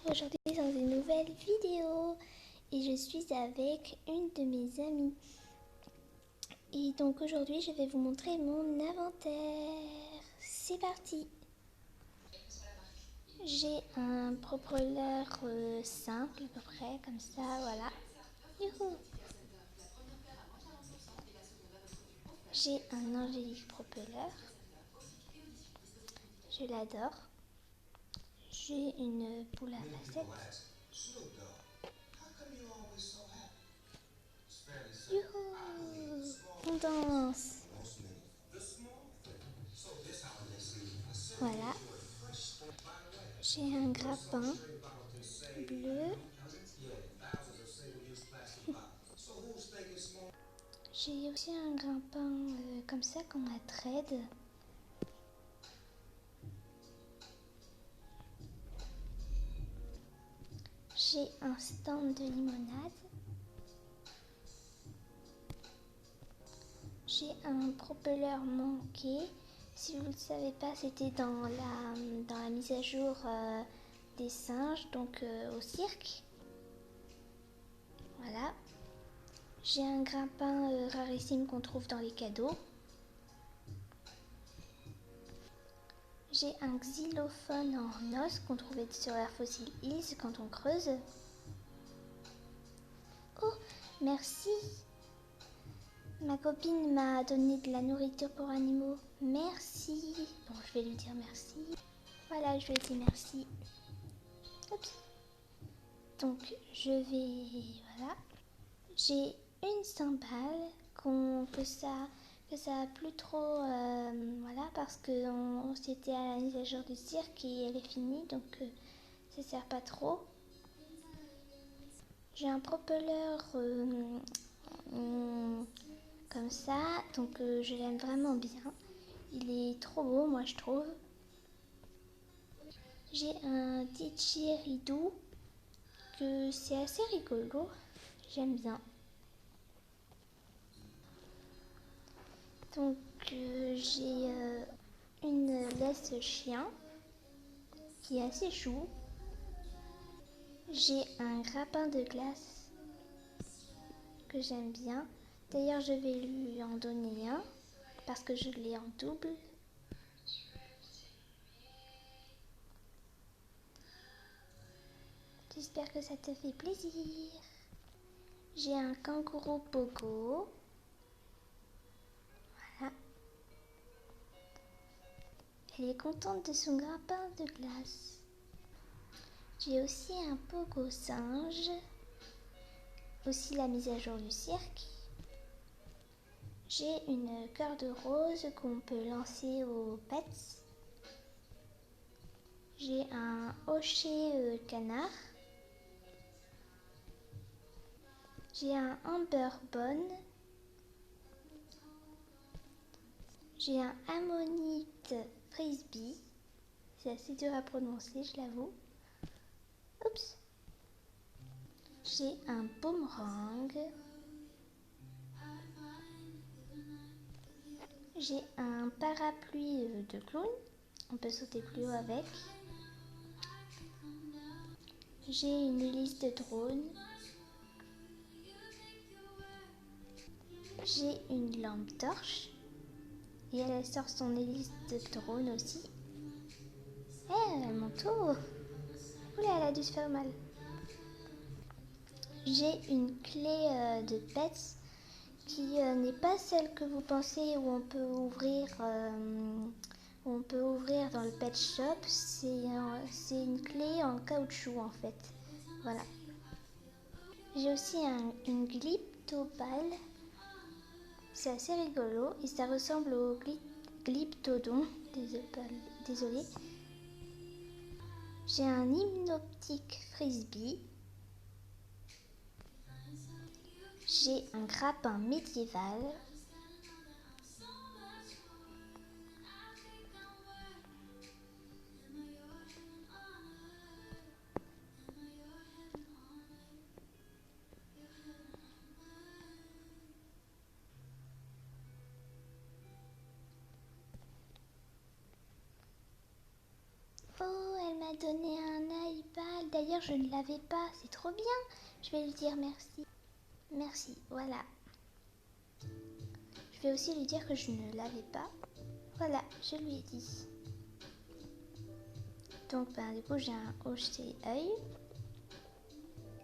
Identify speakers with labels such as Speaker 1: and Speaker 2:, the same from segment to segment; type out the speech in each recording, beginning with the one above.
Speaker 1: Aujourd'hui dans une nouvelle vidéo et je suis avec une de mes amies. Et donc aujourd'hui je vais vous montrer mon inventaire. C'est parti. J'ai un Pro-Roller simple à peu près comme ça, voilà. Youhou. J'ai un Angélique Propeller. Je l'adore. J'ai une boule à facettes. Youhou! On danse. Voilà. J'ai un grappin bleu. J'ai aussi un grappin comme ça qu'on a trade. J'ai un stand de limonade. J'ai un propeller manqué. Si vous ne le savez pas, c'était dans la mise à jour des singes, donc au cirque. Voilà. J'ai un grappin rarissime qu'on trouve dans les cadeaux. J'ai un xylophone en os qu'on trouvait sur Air Fossil Hills quand on creuse. Oh, merci! Ma copine m'a donné de la nourriture pour animaux. Merci. Bon, je vais lui dire merci. Voilà, je lui ai dit merci. Oups. Donc, je vais... Voilà. J'ai une cymbale que ça a plus trop... voilà, parce que c'était à la mise à jour du cirque et elle est finie, donc ça sert pas trop. J'ai un propeller comme ça, donc je l'aime vraiment bien. Il est trop beau, moi je trouve. J'ai un didgeridoo que c'est assez rigolo, j'aime bien. Donc j'ai une laisse chien qui est assez chou. J'ai un grappin de glace que j'aime bien. D'ailleurs je vais lui en donner un parce que je l'ai en double. J'espère que ça te fait plaisir. J'ai un kangourou pogo. Voilà. Elle est contente de son grappin de glace. J'ai aussi un pogo singe. Aussi la mise à jour du cirque. J'ai une corde rose qu'on peut lancer aux pets. J'ai un hochet canard. J'ai un amber bone. J'ai un ammonite frisbee. C'est assez dur à prononcer, je l'avoue. Oups. J'ai un boomerang. J'ai un parapluie de clown. On peut sauter plus haut avec. J'ai une hélice de drone. J'ai une lampe torche. Et elle sort son hélice de drone aussi. Eh, mon tour. Oula, elle a dû se faire mal. J'ai une clé de pets qui n'est pas celle que vous pensez où on peut ouvrir dans le pet shop. C'est une clé en caoutchouc en fait. Voilà. J'ai aussi une glyptopale. C'est assez rigolo et ça ressemble au glyptodon. Désolé. J'ai un hypnoptique frisbee. J'ai un grappin médiéval. Oh, elle m'a donné un balle. D'ailleurs, je ne l'avais pas. C'est trop bien. Je vais lui dire merci. Merci, voilà. Je vais aussi lui dire que je ne l'avais pas. Voilà, je lui ai dit. Donc, du coup, j'ai un hocher œil.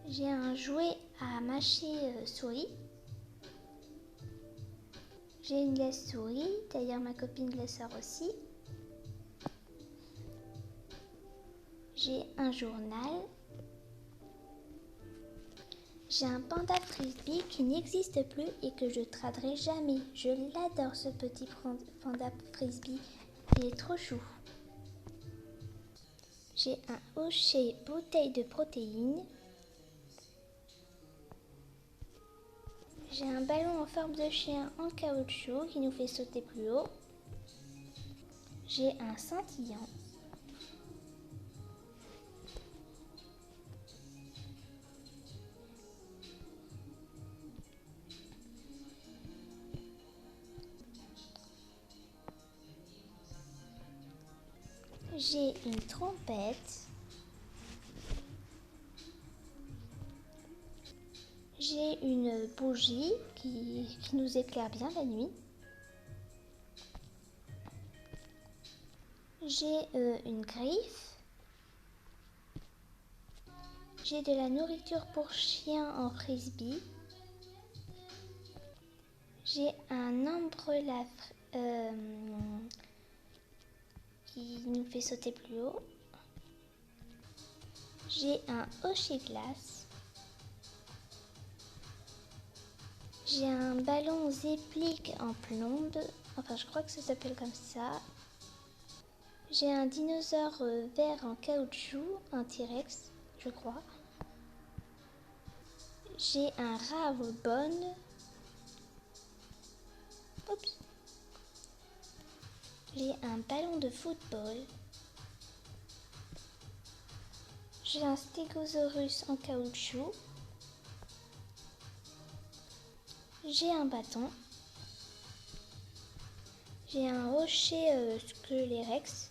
Speaker 1: J'ai un jouet à mâcher souris. J'ai une laisse souris. D'ailleurs, ma copine le sort aussi. J'ai un journal. J'ai un panda frisbee qui n'existe plus et que je traderai jamais. Je l'adore, ce petit panda frisbee. Il est trop chou. J'ai un hocher bouteille de protéines. J'ai un ballon en forme de chien en caoutchouc qui nous fait sauter plus haut. J'ai un scintillant. J'ai une trompette. J'ai une bougie qui nous éclaire bien la nuit. J'ai une griffe. J'ai de la nourriture pour chien en frisbee. J'ai un umbrella qui nous fait sauter plus haut. J'ai un hocher glace. J'ai un ballon Zéplique en plombe. Enfin, je crois que ça s'appelle comme ça. J'ai un dinosaure vert en caoutchouc, un T-Rex, je crois. J'ai un rat à bonne. Oups. J'ai un ballon de football. J'ai un stégosaurus en caoutchouc. J'ai un bâton. J'ai un rocher Squelerex.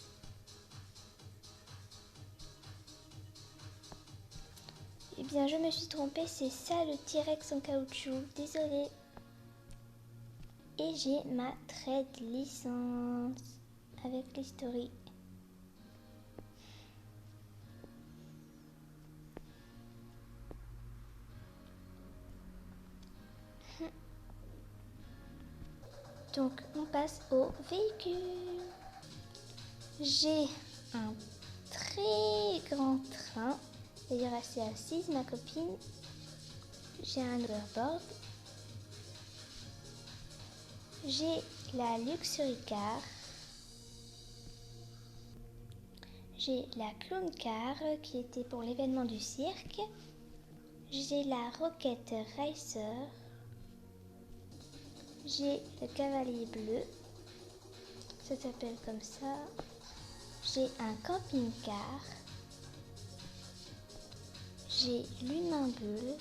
Speaker 1: Eh bien, je me suis trompée, c'est ça le T-Rex en caoutchouc. Désolée. Et j'ai ma trade licence avec l'historie. Donc, on passe au véhicule. J'ai un très grand train. D'ailleurs, assez assise, ma copine. J'ai un hoverboard. J'ai la Luxury Car. J'ai la Clown Car qui était pour l'événement du cirque. J'ai la Rocket Racer. J'ai le cavalier bleu. Ça s'appelle comme ça. J'ai un camping-car. J'ai l'humain bulle.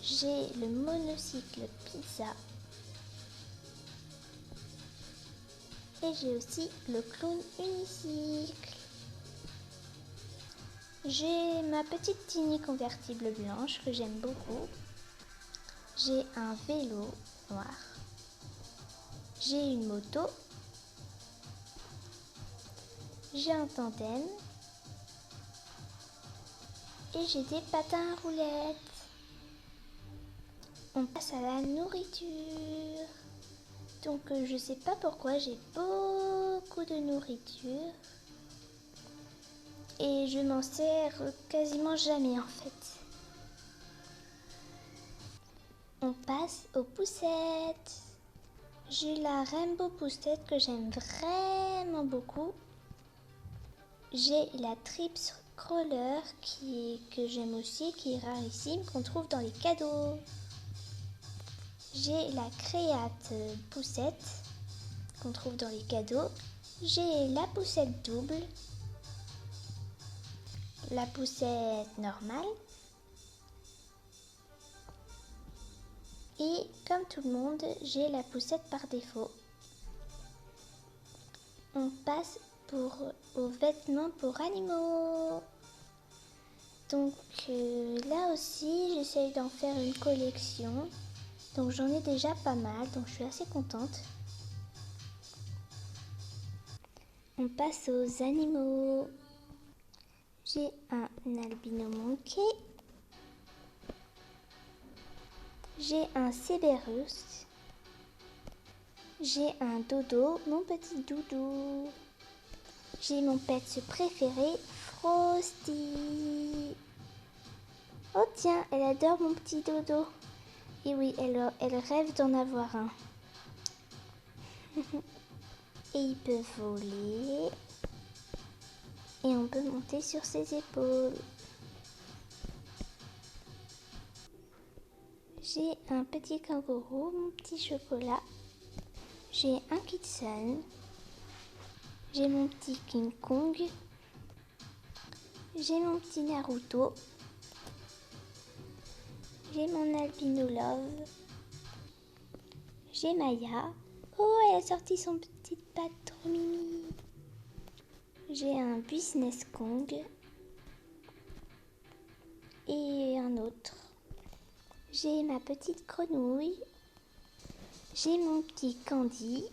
Speaker 1: J'ai le monocycle pizza. Et j'ai aussi le clown unicycle. J'ai ma petite Tiny convertible blanche que j'aime beaucoup. J'ai un vélo noir. J'ai une moto. J'ai un tandem. Et j'ai des patins à roulettes. On passe à la nourriture. Donc je sais pas pourquoi j'ai beaucoup de nourriture. Et je m'en sers quasiment jamais en fait. On passe aux poussettes. J'ai la Rainbow Poussette que j'aime vraiment beaucoup. J'ai la Trips Crawler que j'aime aussi, qui est rarissime, qu'on trouve dans les cadeaux. J'ai la Créate Poussette qu'on trouve dans les cadeaux. J'ai la poussette double, la poussette normale. Et comme tout le monde, j'ai la poussette par défaut. On passe aux vêtements pour animaux. Donc là aussi, j'essaye d'en faire une collection. Donc j'en ai déjà pas mal, donc je suis assez contente. On passe aux animaux. J'ai un albino monkey. J'ai un Cerberus. J'ai un dodo, mon petit doudou. J'ai mon pet préféré, Frosty. Oh tiens, elle adore mon petit dodo. Et oui, elle rêve d'en avoir un. Et il peut voler. Et on peut monter sur ses épaules. J'ai un petit kangourou, mon petit chocolat. J'ai un Kitsun. J'ai mon petit King Kong. J'ai mon petit Naruto. J'ai mon albino love. J'ai Maya. Oh, elle a sorti son petit patte trop mimi. J'ai un business Kong. Et un autre. J'ai ma petite grenouille. J'ai mon petit Candy.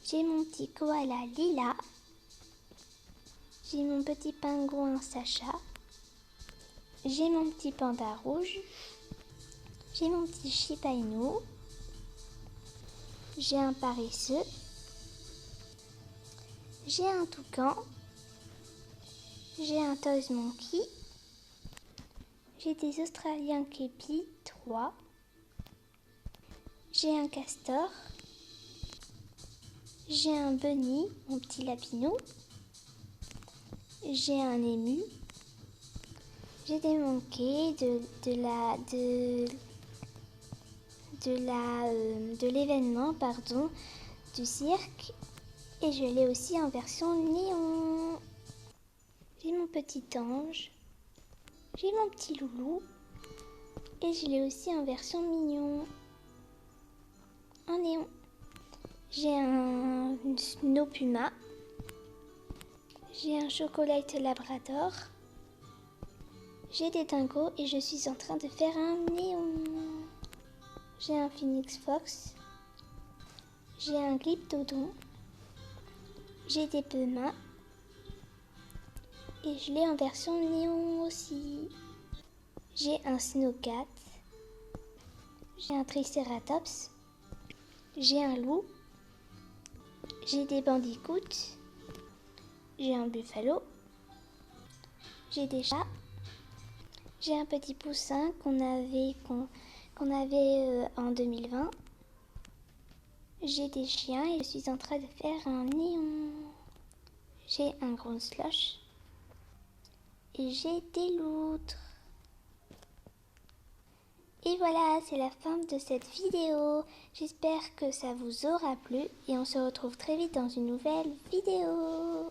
Speaker 1: J'ai mon petit koala Lila. J'ai mon petit pingouin Sacha. J'ai mon petit panda rouge. J'ai mon petit Shiba Inu. J'ai un paresseux. J'ai un toucan. J'ai un Toys Monkey. J'ai des Australiens Képi 3. J'ai un castor. J'ai un bunny, mon petit lapinou. J'ai un ému. J'ai des monkeys de l'événement, pardon, du cirque. Et je l'ai aussi en version néon. J'ai mon petit ange. J'ai mon petit loulou. Et je l'ai aussi en version mignon. En néon. J'ai un Snow Puma. J'ai un chocolate labrador. J'ai des dingos et je suis en train de faire un néon. J'ai un phoenix fox. J'ai un glyptodon. J'ai des pumas. Et je l'ai en version néon aussi. J'ai un snowcat. J'ai un triceratops. J'ai un loup. J'ai des bandicoots. J'ai un buffalo. J'ai des chats. J'ai un petit poussin qu'on avait en 2020. J'ai des chiens et je suis en train de faire un néon. J'ai un grand slush. Et j'ai des loutres. Et voilà, c'est la fin de cette vidéo. J'espère que ça vous aura plu et on se retrouve très vite dans une nouvelle vidéo.